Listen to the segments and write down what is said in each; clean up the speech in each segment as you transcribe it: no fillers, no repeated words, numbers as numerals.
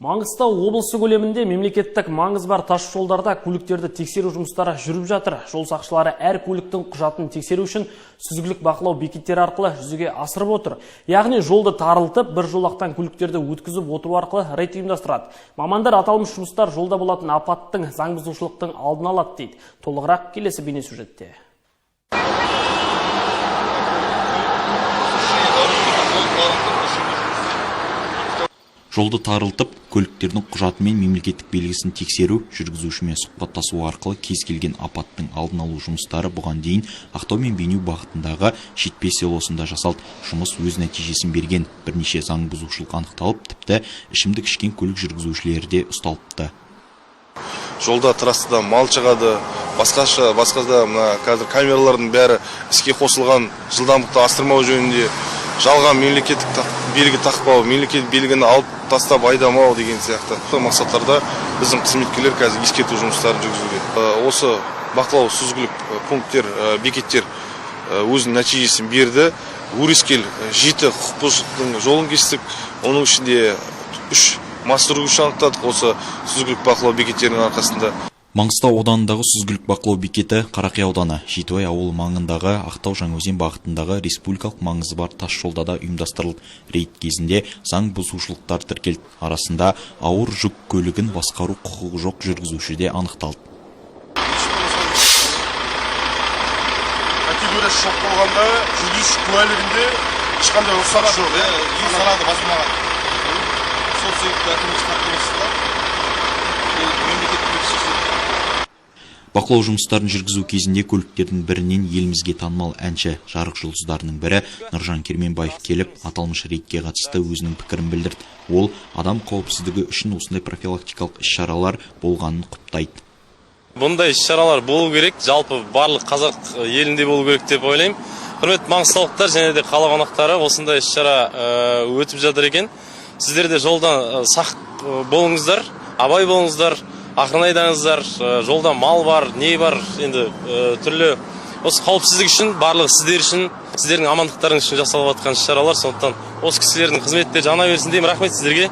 Маңғыстау облысы көлемінде мемлекеттік маңызы бар тас жолдарда көліктерді тексеру жұмыстары жүріп жатыр. Жол сақшылары әр көліктің құжатын тексеру үшін сүзгілік бақылау бекеттері арқылы жүзеге асырып отыр. Яғни жолды тарылтып, бір жолақтан көліктерді өткізіп отыру арқылы рейд ұйымдастырады. Мамандар аталмыш жұмыстар жолда болатын апаттың, заң бұзушылықтың алдын алады дейді. Толығырақ келесі бейнесюжетте. Жолды тарылтып, көліктердің құжаты мен мемлекеттік белгісін тексеру, жүргізушімен сұхбаттасу арқылы кез келген апаттың алдын алу жұмыстары бұған дейін Ақтау мен Бейнеу бағытындағы Шетпе селосында жасалды. Жұмыс өз нәтижесін берген. Бірнеше заң бұзушылық анықталып, тіпті ішімдік ішкен көлік жүргізушілері де ұсталыпты. Жолда трассада мал шығады, басқаша мына қазір камералардың бәрі іске қосылған, жылдамдықты асырмау жөнінде жалған мемлекеттік белгі тақпау, мемлекеттік белгіні алып тастап айдамау деген сияқты мақсаттарда біздің қызметкерлер қазір ескерту жұмыстарын жүргізуде. Осы бақылау сүзгілік пункттер, бекеттер өзінің нәтижесін берді. Өрескел 7 құқық бұзушылықтың жолын кестік. Оның ішінде 3 мас жүргізуші анықтадық осы сүзгілік бақылау бекеттерінің арқасында. Маңғыстау ауданындағы сүзгілік бақылау бекеті Қарақия ауданы, Жетібай ауылы маңындағы Ақтау Жаңаөзен бағытындағы республикалық маңызы бар тас жолда да ұйымдастырылды. Рейд кезінде заң бұзушылықтар тіркелді. Арасында ауыр жүк көлігін басқару құқығы жоқ жүргізуші де анықталды. Категориясы жоқ болғанда жүргізуші куәлігінде ешқандай рұқсат жоқ. Санады басылмаған. Сол себепті әкімдік хаттамасында Бақылау жұмыстарын жүргізу кезінде көліктердің бірінен елімізге танымал әнші, жарық жұлдыздарының бірі Нұржан Керменбаев келіп, аталмыш рейдке қатысты өзінің пікірін білдірді. Ол адам қауіпсіздігі үшін осындай профилактикалық іс-шаралар болғанын құптайды. Бұндай іс-шаралар болу керек, жалпы барлық қазақ елінде болу керек деп ойлаймын. Құрметті маңғыстаулықтар және де қала қонақтары, осындай іс-шара өтіп жатыр екен. Сіздер де жолдан сақ болыңыздар, абай болыңыздар. Ақырын айдаңыздар, жолда мал бар, не бар, енді түрлі осы қауіпсіздік үшін, барлығы сіздер үшін, сіздердің амандықтарыңыз үшін жасалып жатқан іс-шаралар, сондықтан осы кісілердің қызметте жана берсін деймін. Рахмет сіздерге.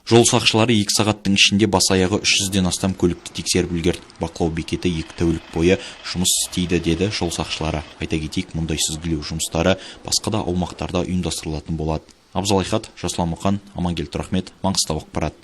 Жол сақшылары 2 сағаттың ішінде бас-аяғы 300-ден астам көлікті тексеріп үлгерді. Бақылау бекеті 2 тәулік бойы жұмыс істейді деді жол сақшылары. Айта кетейік, мұндай сүзгілеу жұмыстары басқа да аумақтарда ұйымдастырылатын болады. Абзал Айхат, Жасұлан Мұқан, Амангелді Тұрахмет, Маңғыстау ақпарат.